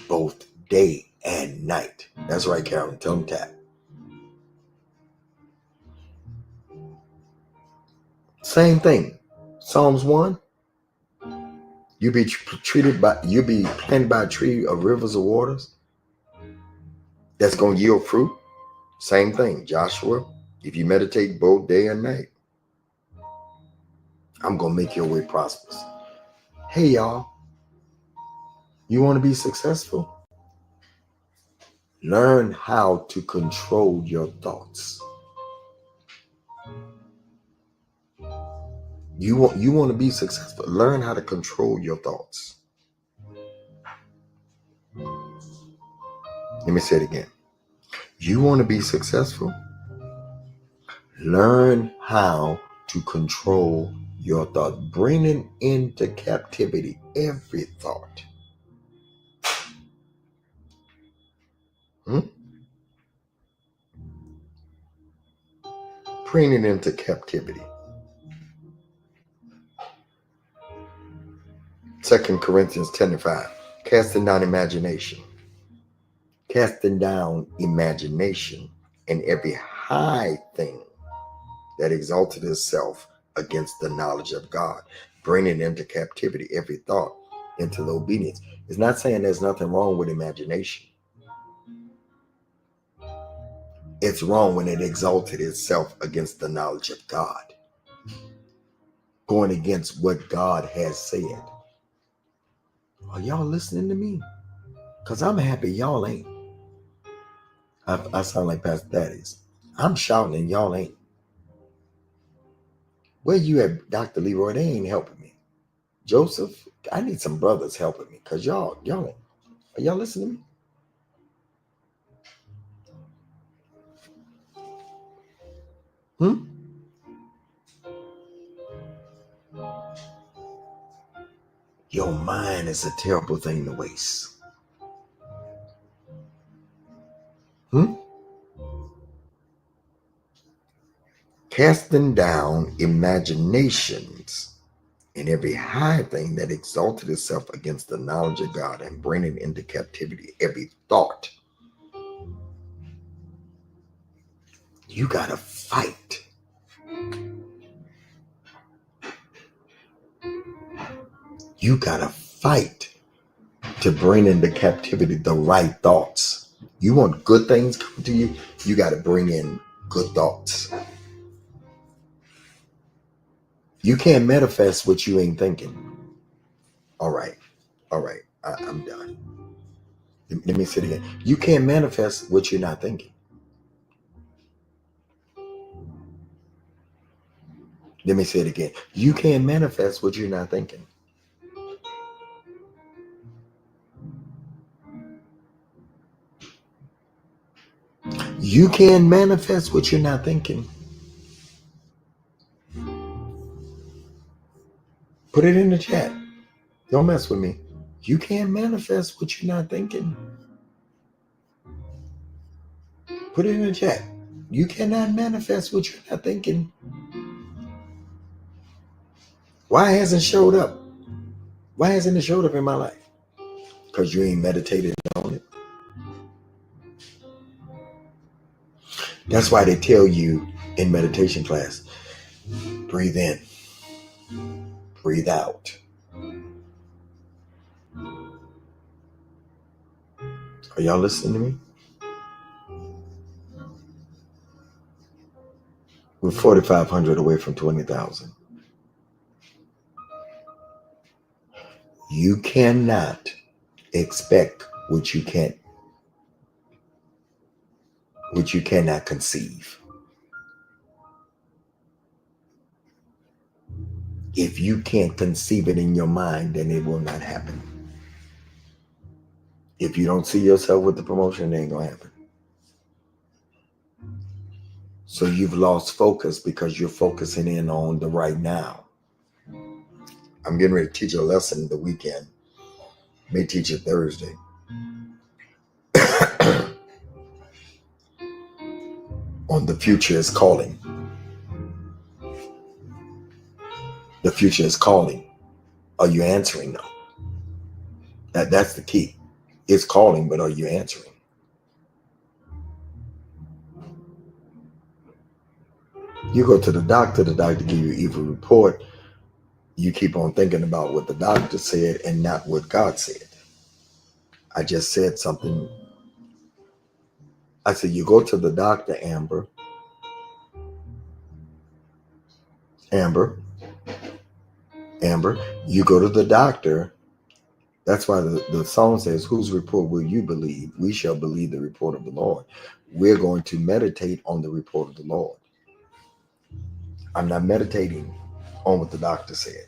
both day and night. That's right, Carolyn. Tell him tap. Same thing. Psalms 1. You be planted by a tree of rivers of waters that's going to yield fruit. Same thing. Joshua, if you meditate both day and night, I'm going to make your way prosperous. Hey, y'all. You want to be successful? Learn how to control your thoughts. You want to be successful? Learn how to control your thoughts. Let me say it again. You want to be successful? Learn how to control your thoughts. Bringing into captivity every thought. bringing into captivity. 2 Corinthians 10:5. Casting down imagination. Casting down imagination and every high thing that exalted itself against the knowledge of God, bringing into captivity every thought into the obedience. It's not saying there's nothing wrong with imagination. It's wrong when it exalted itself against the knowledge of God, going against what God has said. Are y'all listening to me? Because I'm happy y'all ain't. I sound like Pastor Thaddeus. I'm shouting and y'all ain't. Where you at, Dr. Leroy? They ain't helping me. Joseph, I need some brothers helping me because y'all ain't. Are y'all listening to me? Your mind is a terrible thing to waste. Casting down imaginations and every high thing that exalted itself against the knowledge of God, and bringing into captivity every thought. You gotta fight. You gotta fight to bring into captivity the right thoughts. You want good things coming to you, you gotta bring in good thoughts. You can't manifest what you ain't thinking. All right. I'm done. Let me say it again. You can't manifest what you're not thinking. Let me say it again. You can't manifest what you're not thinking. You can't manifest what you're not thinking. Put it in the chat. Don't mess with me. You can't manifest what you're not thinking. Put it in the chat. You cannot manifest what you're not thinking. Why hasn't it showed up? Why hasn't it showed up in my life? Because you ain't meditated on it. That's why they tell you in meditation class, breathe in, breathe out. Are y'all listening to me? We're 4,500 away from 20,000. You cannot expect what you cannot conceive. If you can't conceive it in your mind, then it will not happen. If you don't see yourself with the promotion, it ain't gonna happen. So you've lost focus because you're focusing in on the right now. I'm getting ready to teach a lesson the weekend. May teach it Thursday. On the future is calling. The future is calling. Are you answering though? That's the key. It's calling, but are you answering? You go to the doctor give you evil report. You keep on thinking about what the doctor said and not what God said. I just said something. I said, you go to the doctor, Amber. You go to the doctor. That's why the song says, whose report will you believe? We shall believe the report of the Lord. We're going to meditate on the report of the Lord. I'm not meditating on what the doctor said.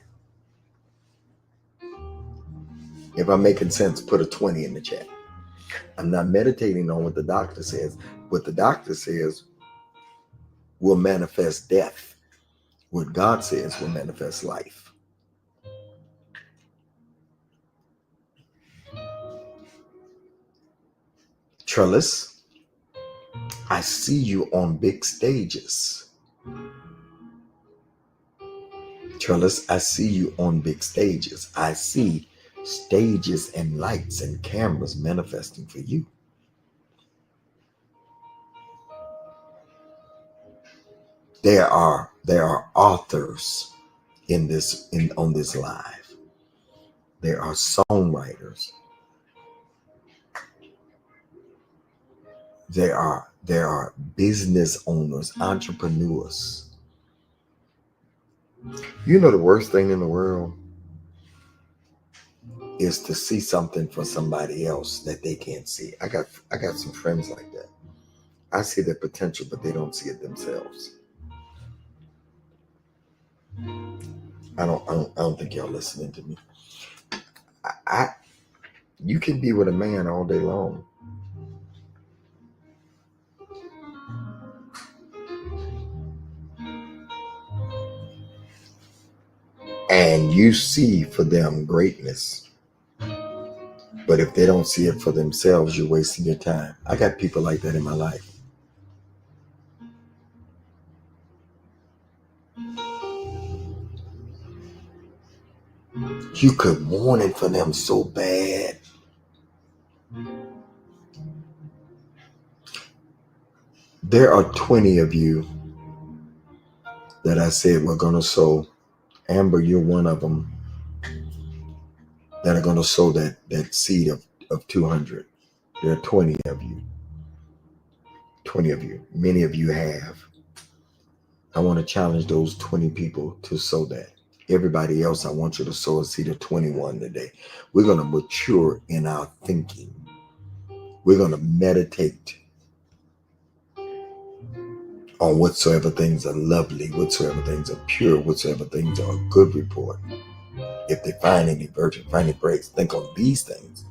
If I'm making sense, put a 20 in the chat. I'm not meditating on what the doctor says. What the doctor says will manifest death. What God says will manifest life. Trellis, I see you on big stages. Trellis, I see you on big stages. I see stages and lights and cameras manifesting for you. There are authors on this live. There are songwriters. There are business owners, entrepreneurs. You know, the worst thing in the world is to see something for somebody else that they can't see. I got some friends like that. I see their potential, but they don't see it themselves. I don't think y'all listening to me. You can be with a man all day long, and you see for them greatness, but if they don't see it for themselves, you're wasting your time. I got people like that in my life. You could want it for them so bad. There are 20 of you that I said we're going to sow. Amber, you're one of them that are going to sow that seed of 200. There are 20 of you. 20 of you. Many of you have. I want to challenge those 20 people to sow that. Everybody else, I want you to sow a seed of 21 today. We're going to mature in our thinking. We're going to meditate on whatsoever things are lovely, whatsoever things are pure, whatsoever things are a good report. If they find any virtue, find any praise, think on these things.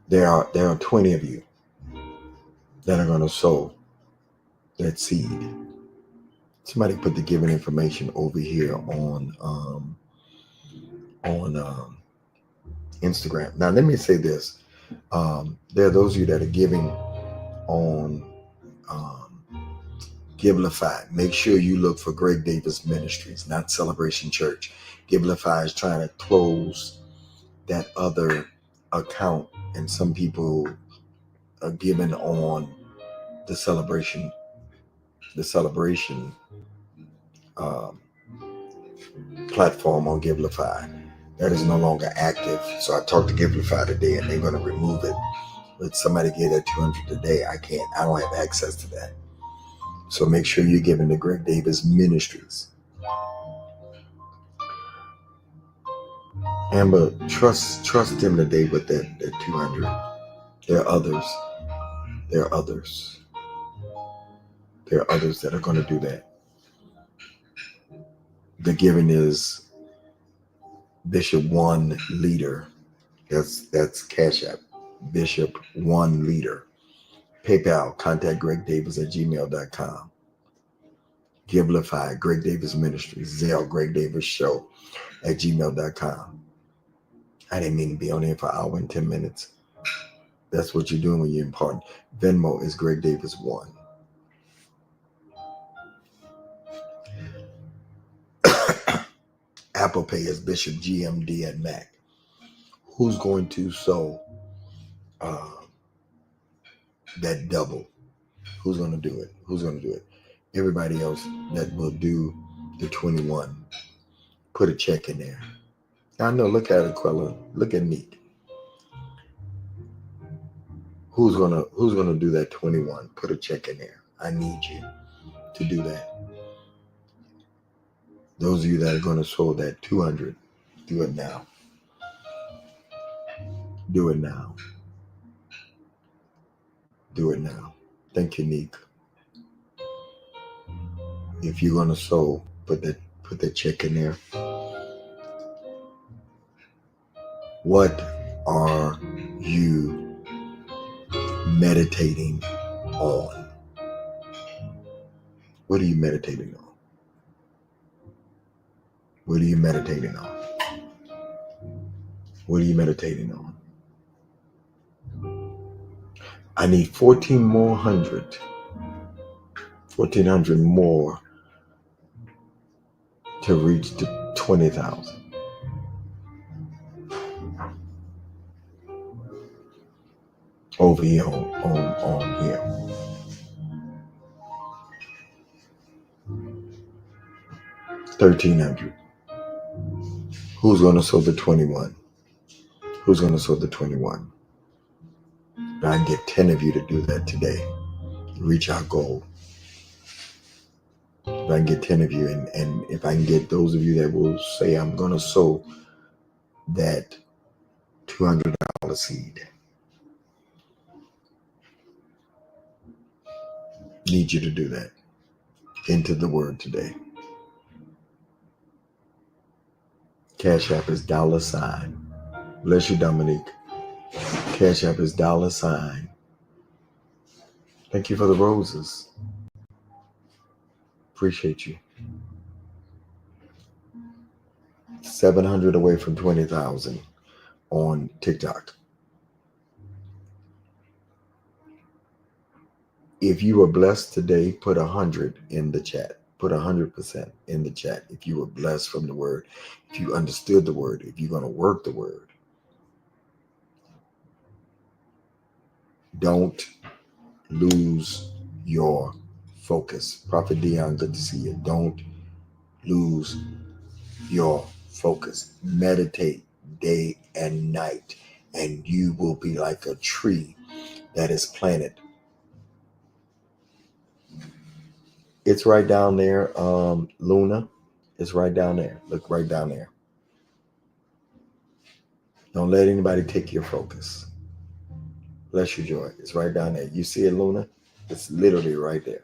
There are 20 of you that are going to sow that seed. Somebody put the giving information over here on Instagram. Now, let me say this. There are those of you that are giving on Givelify. Make sure you look for Greg Davis Ministries, not Celebration Church. Givelify is trying to close that other account, and some people are giving on the celebration platform on Givelify. That is no longer active. So I talked to Givelify today, and they're going to remove it. But somebody gave that 200 today. I don't have access to that. So make sure you're giving to Greg Davis Ministries. Amber, trust him today with that 200. There are others. There are others that are going to do that. The giving is Bishop One Leader. That's Cash App. Bishop One Leader. PayPal, contact gregdavis@gmail.com. Givelify, Greg Davis Ministries. Zelle, Greg Davis Show @gmail.com. I didn't mean to be on here for an hour and 10 minutes. That's what you're doing when you're important. Venmo is Greg Davis 1. Apple Pay is Bishop GMD at Mac. Who's going to sow that double? Who's going to do it? Who's going to do it? Everybody else that will do the 21, put a check in there. I know. Look at Aquila. Look at Neek. Who's gonna do that 21? Put a check in there. I need you to do that. Those of you that are gonna sow that 200, do it now. Do it now. Do it now. Thank you, Neek. If you're gonna sow, put that check in there. What are you meditating on? What are you meditating on? What are you meditating on? What are you meditating on? I need 14 more hundred. 1,400 more to reach the 20,000. Over here on here. 1,300. Who's going to sow the 21? Who's going to sow the 21? I can get 10 of you to do that today. Reach our goal. If I can get 10 of you, and if I can get those of you that will say, I'm going to sow that $200 seed. Need you to do that. Into the word today. Cash App is $. Bless you, Dominique. Cash App is $. Thank you for the roses. Appreciate you. 700 away from 20,000 on TikTok. If you were blessed today, put 100 in the chat. Put 100% in the chat. If you were blessed from the word, if you understood the word, if you're going to work the word. Don't lose your focus. Prophet Dion, good to see you. Don't lose your focus. Meditate day and night, and you will be like a tree that is planted. It's right down there, Luna. It's right down there. Look right down there. Don't let anybody take your focus. Bless you, Joy. It's right down there. You see it, Luna? It's literally right there.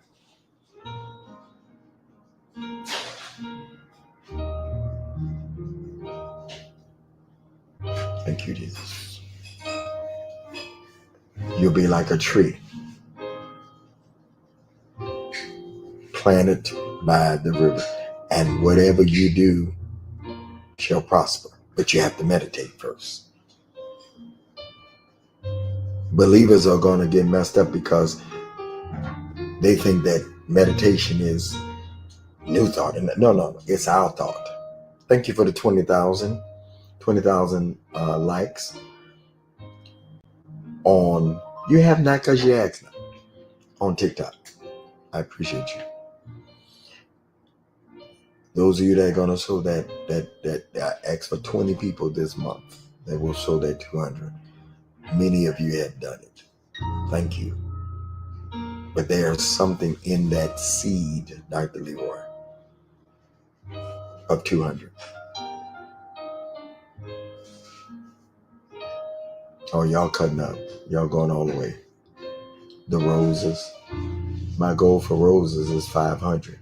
Thank you, Jesus. You'll be like a tree planted by the river, and whatever you do shall prosper. But you have to meditate first. Believers are going to get messed up because they think that meditation is new thought. And no, it's our thought. Thank you for the 20,000 likes on. You have not because you asked not on TikTok. I appreciate you. Those of you that are going to sow that ask for 20 people this month that will sow that 200. Many of you have done it. Thank you. But there's something in that seed, Dr. Leroy, of 200. Oh, y'all cutting up. Y'all going all the way. The roses. My goal for roses is 500.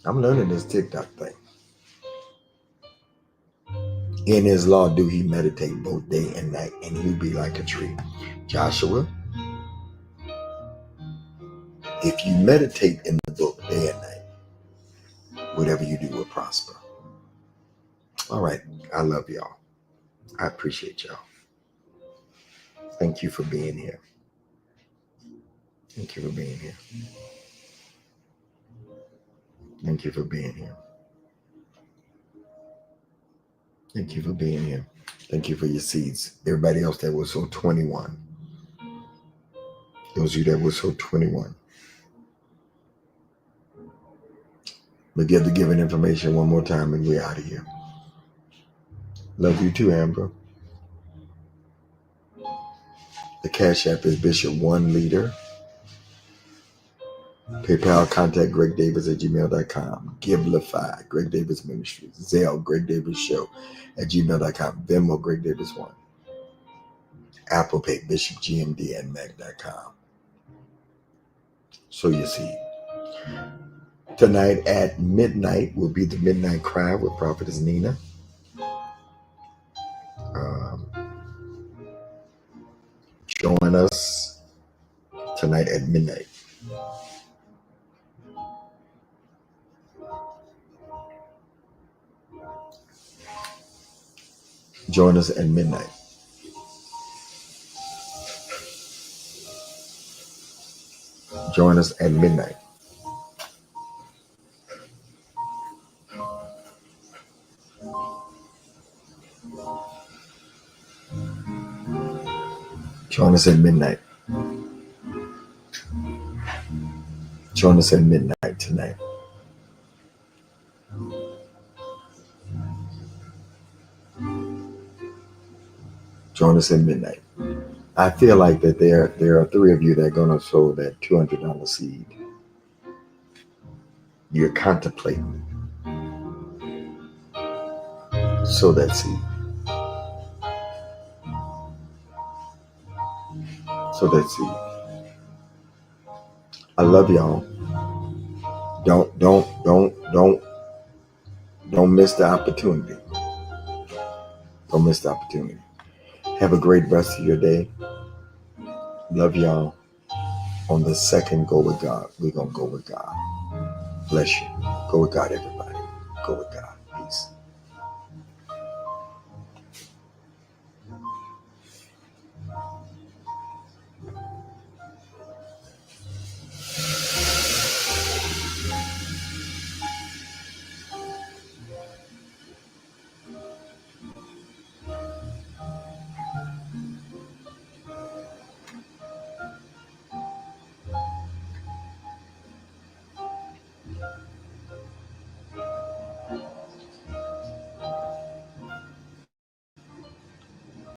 I'm learning this TikTok thing. In his law do he meditate both day and night, and he'll be like a tree. Joshua, if you meditate in the book day and night, whatever you do will prosper. All right. I love y'all. I appreciate y'all. Thank you for being here. Thank you for being here. Thank you for being here. Thank you for being here. Thank you for your seeds. Everybody else that was so 21. Those of you that were so 21. We'll give the given information one more time and we're out of here. Love you too, Amber. The Cash App is Bishop 1 Leader. PayPal, contact GregDavis@gmail.com. Givelify, Greg Davis Ministries. Zelle, Greg Davis Show @gmail.com. Venmo, Greg Davis 1. Apple Pay, BishopGMD@Mac.com. So you see. Tonight at midnight will be the Midnight Cry with Prophetess Nina. Join us tonight at midnight. Join us at midnight. Join us at midnight. Join us at midnight. Join us at midnight tonight. Join us at midnight. I feel like that there are three of you that are going to sow that $200 seed. You're contemplating. Sow that seed. Sow that seed. I love y'all. Don't miss the opportunity. Don't miss the opportunity. Have a great rest of your day. Love y'all. On the second, go with God. We're going to go with God. Bless you. Go with God, everybody. Go with God.